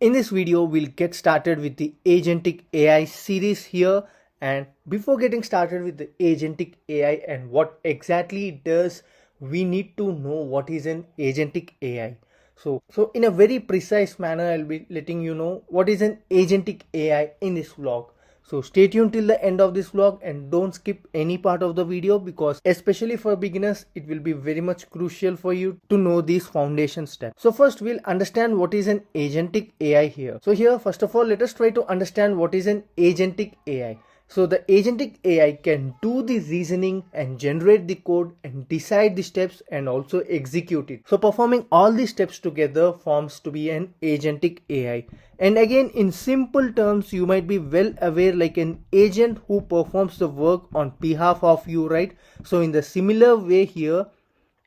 In this video, we'll get started with the Agentic AI series here. And before getting started with the Agentic AI and what exactly it does, we need to know what is an Agentic AI. So in a very precise manner, I'll be letting you know what is an Agentic AI in this vlog. So stay tuned till the end of this vlog and don't skip any part of the video, because especially for beginners, it will be very much crucial for you to know these foundation steps. So first we'll understand what is an agentic AI here. So here, first of all, let us try to understand what is an agentic AI. So the agentic AI can do the reasoning and generate the code and decide the steps and also execute it. So performing all these steps together forms to be an agentic AI. And again, in simple terms, you might be well aware like an agent who performs the work on behalf of you, right? So in the similar way here,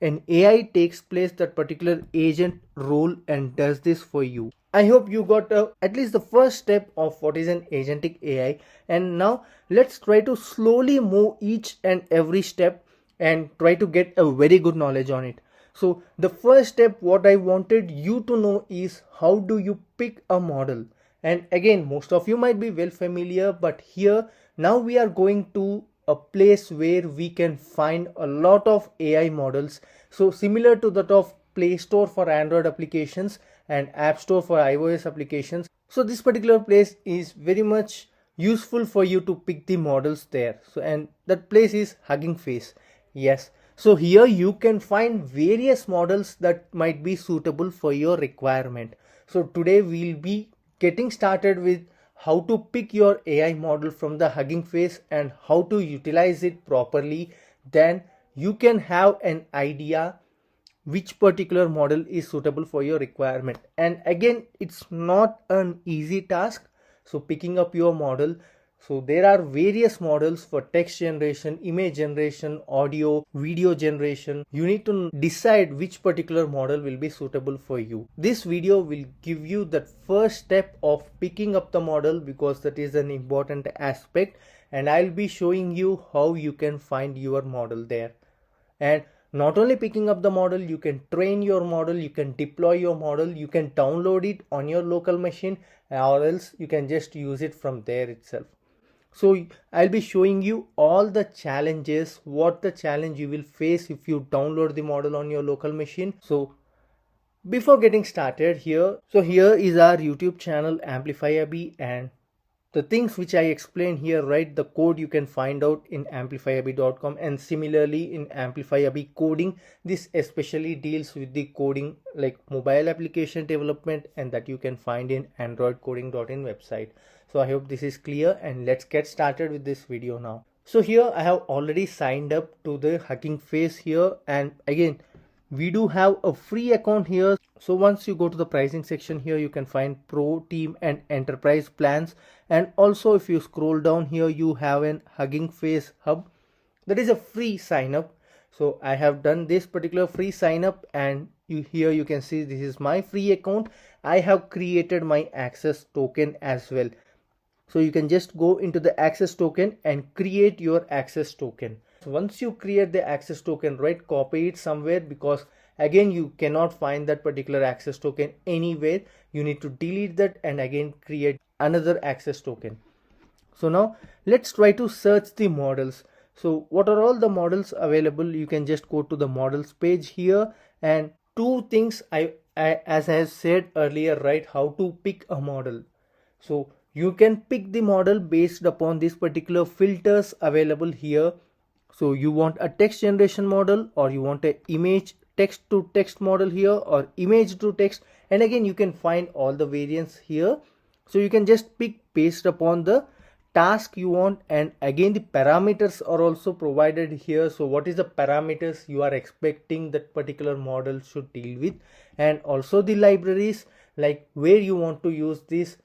an AI takes place that particular agent role and does this for you. I hope you got at least the first step of what is an agentic AI. And now let's try to slowly move each and every step and try to get a very good knowledge on it. So the first step what I wanted you to know is how do you pick a model. And again, most of you might be well familiar, but here now we are going to a place where we can find a lot of AI models. So similar to that of Play Store for Android applications and App Store for iOS applications. So this particular place is very much useful for you to pick the models there. So and that place is Hugging Face. Yes. So here you can find various models that might be suitable for your requirement. So today we'll be getting started with how to pick your AI model from the Hugging Face and how to utilize it properly. Then you can have an idea which particular model is suitable for your requirement. And again, it's not an easy task. So picking up your model, so there are various models for text generation, image generation, audio, video generation. You need to decide which particular model will be suitable for you. This video will give you the first step of picking up the model, because that is an important aspect, and I'll be showing you how you can find your model there. And not only picking up the model, you can train your model, you can deploy your model, you can download it on your local machine, or else you can just use it from there itself. So I'll be showing you all the challenges, what the challenge you will face if you download the model on your local machine. So before getting started here, so here is our YouTube channel AmplifyAbby, and the things which I explain here, right, the code you can find out in amplifyabby.com, and similarly in AmplifyAbby coding. This especially deals with the coding like mobile application development, and that you can find in androidcoding.in website. So I hope this is clear, and let's get started with this video now. So here I have already signed up to the Hugging Face here, and again we do have a free account here. So once you go to the pricing section here, you can find Pro, Team and Enterprise plans. And also if you scroll down here, you have an Hugging Face Hub. That is a free sign up. So I have done this particular free sign up, and here you can see this is my free account. I have created my access token as well. So you can just go into the access token and create your access token. So once you create the access token, right, copy it somewhere, because again you cannot find that particular access token anywhere. You need to delete that and again create another access token. So now let's try to search the models. So what are all the models available? You can just go to the models page here, and two things as I have said earlier, right, how to pick a model. So you can pick the model based upon these particular filters available here. So you want a text generation model, or you want a image text to text model here, or image to text, and again you can find all the variants here. So you can just pick based upon the task you want, and again the parameters are also provided here. So what is the parameters you are expecting that particular model should deal with, and also the libraries, like where you want to use this,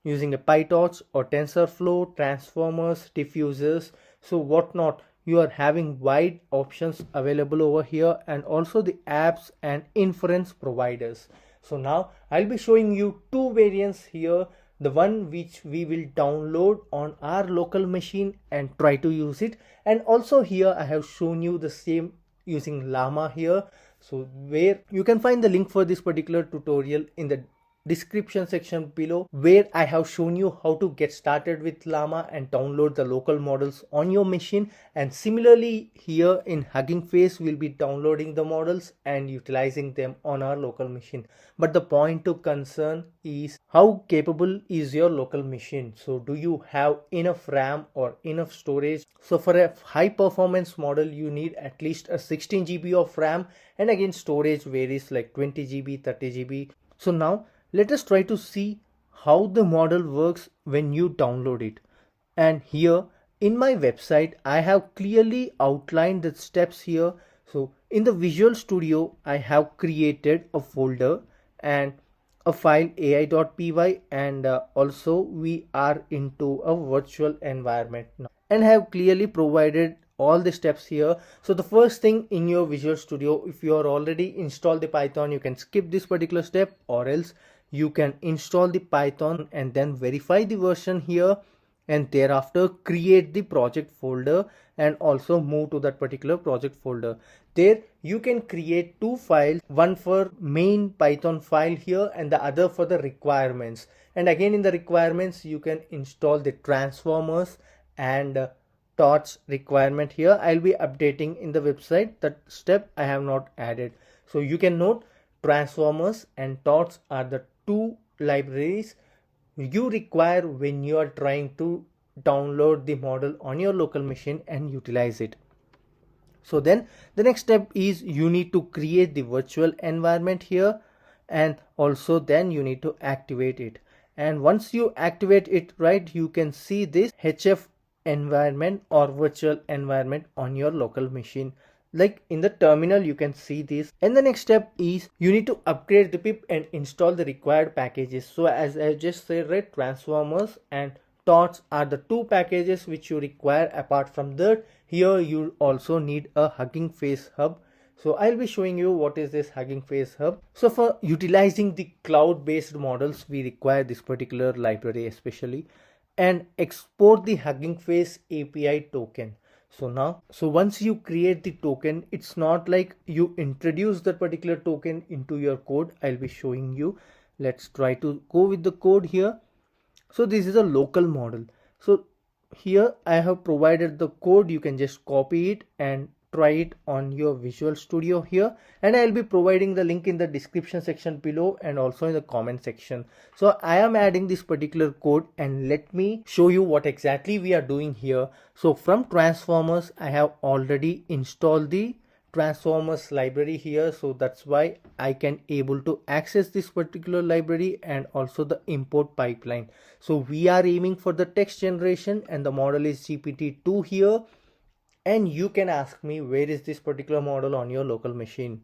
using a PyTorch or TensorFlow, transformers, diffusers, so whatnot. You are having wide options available over here, and also the apps and inference providers. So now I'll be showing you two variants here, the one which we will download on our local machine and try to use it, and also here I have shown you the same using Llama here. So where you can find the link for this particular tutorial in the description section below, where I have shown you how to get started with Llama and download the local models on your machine. And similarly here in Hugging Face, we'll be downloading the models and utilizing them on our local machine. But the point to concern is how capable is your local machine. So do you have enough RAM or enough storage? So for a high performance model, you need at least a 16 GB of RAM, and again storage varies like 20 GB, 30 GB. So now let us try to see how the model works when you download it. And here in my website, I have clearly outlined the steps here. So in the Visual Studio, I have created a folder and a file ai.py, and also we are into a virtual environment now, and have clearly provided all the steps here. So the first thing in your Visual Studio, if you are already installed the Python, you can skip this particular step, or else you can install the Python and then verify the version here, and thereafter create the project folder and also move to that particular project folder. There you can create two files, one for main Python file here and the other for the requirements. And again in the requirements you can install the transformers and torch requirement here. I'll be updating in the website. That step I have not added. So you can note transformers and torch are the two libraries you require when you are trying to download the model on your local machine and utilize it. So then the next step is you need to create the virtual environment here, and also then you need to activate it. And once you activate it, right, you can see this HF environment or virtual environment on your local machine. Like in the terminal you can see this. And the next step is you need to upgrade the pip and install the required packages. So as I just said, right, transformers and torch are the two packages which you require. Apart from that, here you also need a Hugging Face hub. So I'll be showing you what is this Hugging Face hub. So for utilizing the cloud based models, we require this particular library especially, and export the Hugging Face API token. So once you create the token, it's not like you introduce that particular token into your code. I'll be showing you. Let's try to go with the code here. So this is a local model. So here I have provided the code. You can just copy it and try it on your Visual Studio here, and I'll be providing the link in the description section below and also in the comment section. So I am adding this particular code, and let me show you what exactly we are doing here. So from transformers, I have already installed the transformers library here, so that's why I can able to access this particular library and also the import pipeline. So we are aiming for the text generation, and the model is GPT-2 here. And you can ask me, where is this particular model on your local machine?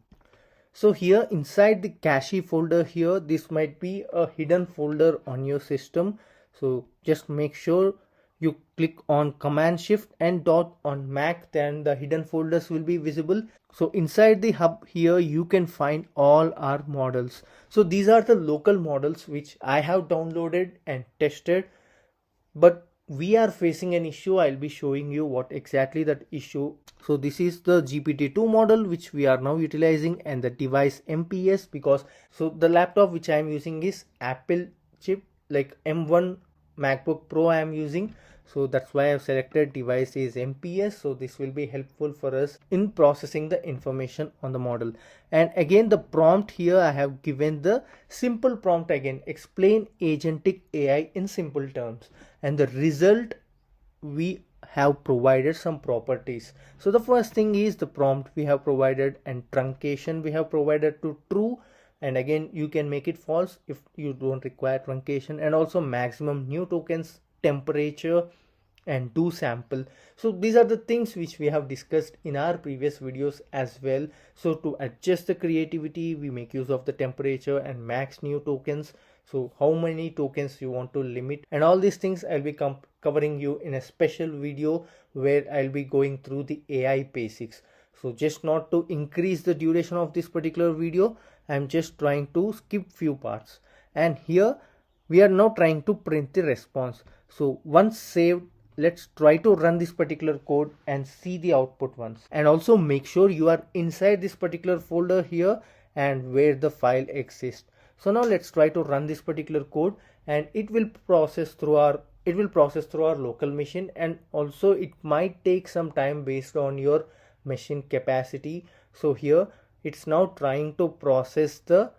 So here inside the cache folder here, this might be a hidden folder on your system. So just make sure you click on Command Shift and dot on Mac, then the hidden folders will be visible. So inside the hub here, you can find all our models. So these are the local models which I have downloaded and tested, but we are facing an issue. I'll be showing you what exactly that issue. So this is the GPT-2 model which we are now utilizing, and the device MPS, because so the laptop which I am using is Apple chip, like M1 MacBook Pro I am using. So that's why I've selected device is MPS. So this will be helpful for us in processing the information on the model. And again, the prompt here, I have given the simple prompt again, explain agentic AI in simple terms. And the result, we have provided some properties. So the first thing is the prompt we have provided, and truncation we have provided to true. And again, you can make it false if you don't require truncation, and also maximum new tokens, temperature, and do sample. So these are the things which we have discussed in our previous videos as well. So to adjust the creativity, we make use of the temperature and max new tokens. So how many tokens you want to limit, and all these things I'll be covering you in a special video where I'll be going through the AI basics. So just not to increase the duration of this particular video, I'm just trying to skip few parts. And here we are now trying to print the response. So once saved, let's try to run this particular code and see the output once. And also make sure you are inside this particular folder here and where the file exists. So now let's try to run this particular code, and it will process through our local machine, and also it might take some time based on your machine capacity. So here it's now trying to process the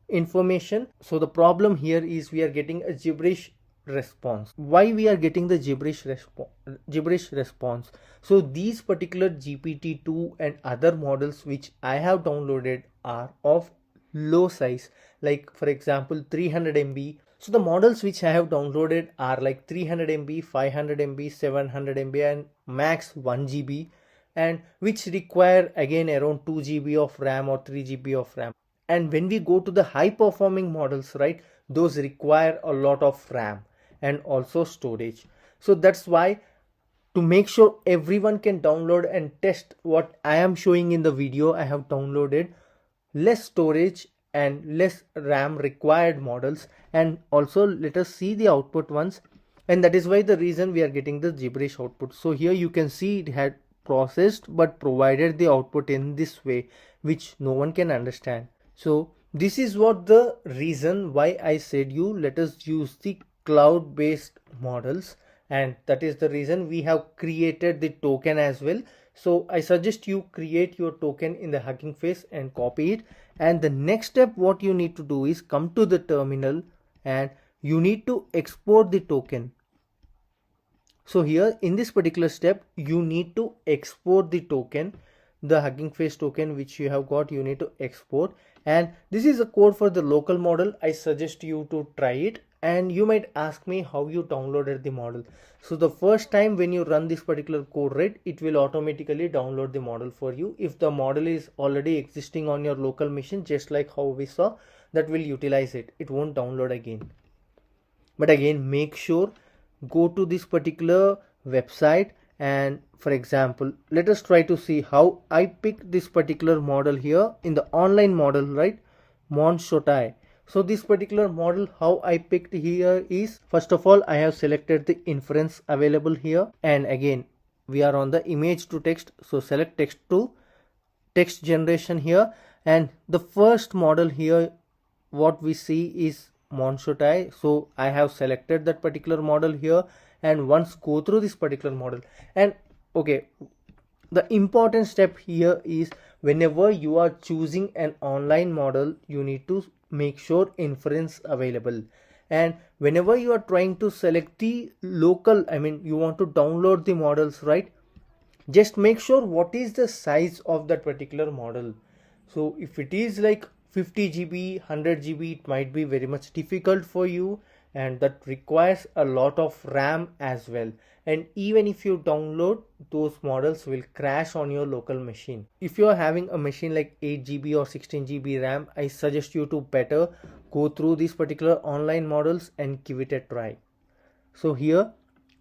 information. So the problem here is we are getting a gibberish response. Why we are getting the gibberish response? So these particular GPT-2 and other models which I have downloaded are of low size, like for example 300 MB. So the models which I have downloaded are like 300 MB, 500 MB, 700 MB and max 1 GB, and which require again around 2 GB of RAM or 3 GB of RAM. And when we go to the high performing models, right, those require a lot of RAM and also storage. So that's why, to make sure everyone can download and test what I am showing in the video, I have downloaded less storage and less RAM required models. And also let us see the output once, and that is why the reason we are getting the gibberish output. So here you can see it had processed but provided the output in this way, which no one can understand. So this is what the reason why I said you let us use the cloud based models, and that is the reason we have created the token as well. So I suggest you create your token in the Hugging Face and copy it, and the next step what you need to do is come to the terminal and you need to export the token. So here in this particular step you need to export the token, the Hugging Face token which you have got, you need to export. And this is a code for the local model. I suggest you to try it. And you might ask me how you downloaded the model. So the first time when you run this particular code, right, it will automatically download the model for you. If the model is already existing on your local machine, just like how we saw, that will utilize it, it won't download again. But again, make sure go to this particular website, and for example let us try to see how I picked this particular model here in the online model, right, Monshotai. So this particular model, how I picked here is, first of all I have selected the inference available here, and again we are on the image to text, so select text to text generation here. And the first model here what we see is Monshotai. So I have selected that particular model here, and once go through this particular model. And okay, the important step here is whenever you are choosing an online model, you need to make sure inference available. And whenever you are trying to select the local, I mean you want to download the models, right, just make sure what is the size of that particular model. So if it is like 50 GB, 100 GB, it might be very much difficult for you, and that requires a lot of RAM as well. And even if you download, those models will crash on your local machine. If you are having a machine like 8 GB or 16 GB RAM, I suggest you to better go through these particular online models and give it a try. So here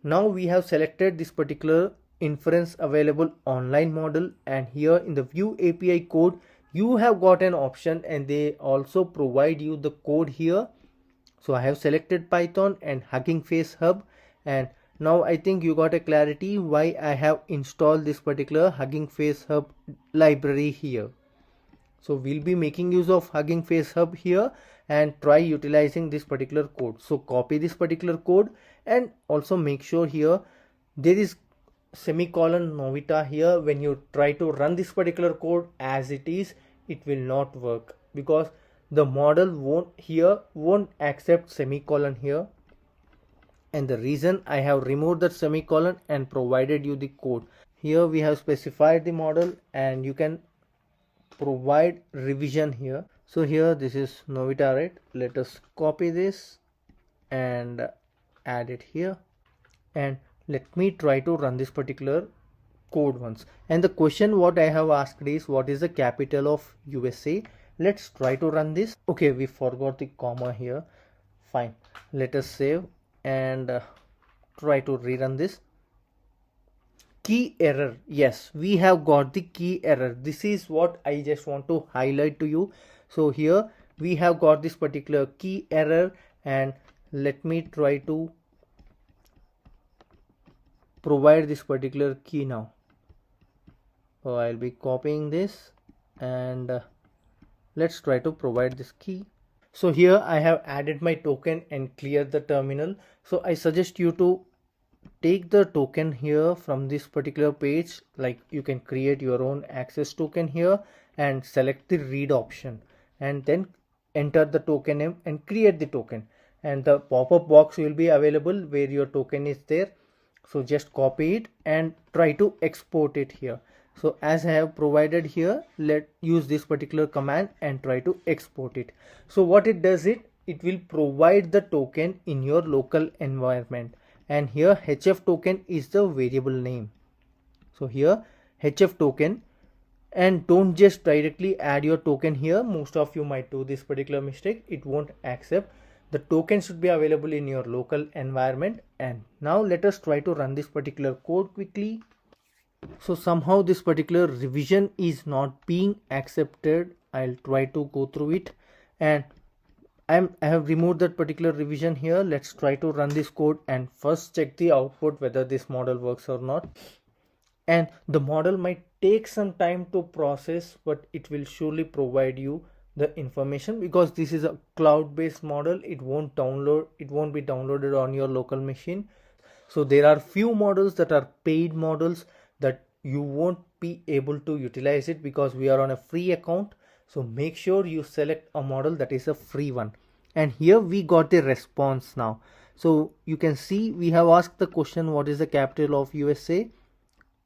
now we have selected this particular inference available online model, and here in the view API code you have got an option, and they also provide you the code here. So I have selected Python and Hugging Face Hub, and now I think you got a clarity why I have installed this particular Hugging Face Hub library here. So we'll be making use of Hugging Face Hub here and try utilizing this particular code. So copy this particular code, and also make sure here there is semicolon novita here. When you try to run this particular code as it is, it will not work because the model won't accept semicolon here. And the reason I have removed that semicolon and provided you the code. Here we have specified the model, and you can provide revision here. So here this is novita, right? Let us copy this and add it here, and let me try to run this particular code once. And the question what I have asked is, what is the capital of USA? Let's try to run this. Okay, we forgot the comma here. Fine, let us save and try to rerun this. Key error, yes, we have got the key error. This is what I just want to highlight to you. So here we have got this particular key error, and let me try to provide this particular key now. So I'll be copying this, and let's try to provide this key. So here I have added my token and cleared the terminal. So I suggest you to take the token here from this particular page. Like, you can create your own access token here and select the read option, and then enter the token name and create the token, and the pop-up box will be available where your token is there. So just copy it and try to export it here. So as I have provided here, let use this particular command and try to export it. So what it does, it will provide the token in your local environment, and here HF token is the variable name. So here HF token, and don't just directly add your token here. Most of you might do this particular mistake. It won't accept. The token should be available in your local environment. And now let us try to run this particular code quickly. So somehow this particular revision is not being accepted. I'll try to go through it, and I have removed that particular revision here. Let's try to run this code and first check the output whether this model works or not. And the model might take some time to process, but it will surely provide you the information, because this is a cloud-based model. It won't be downloaded on your local machine. So there are few models that are paid models that you won't be able to utilize it, because we are on a free account. So make sure you select a model that is a free one. And here we got the response now. So you can see we have asked the question, what is the capital of USA?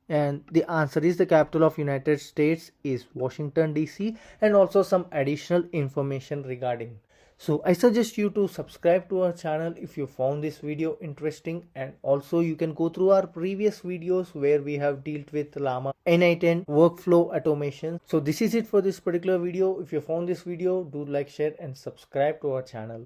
And the answer is the capital of United States is Washington DC, and also some additional information regarding. So I suggest you to subscribe to our channel if you found this video interesting, and also you can go through our previous videos where we have dealt with Llama NI10 workflow automation. So this is it for this particular video. If you found this video, do like, share and subscribe to our channel.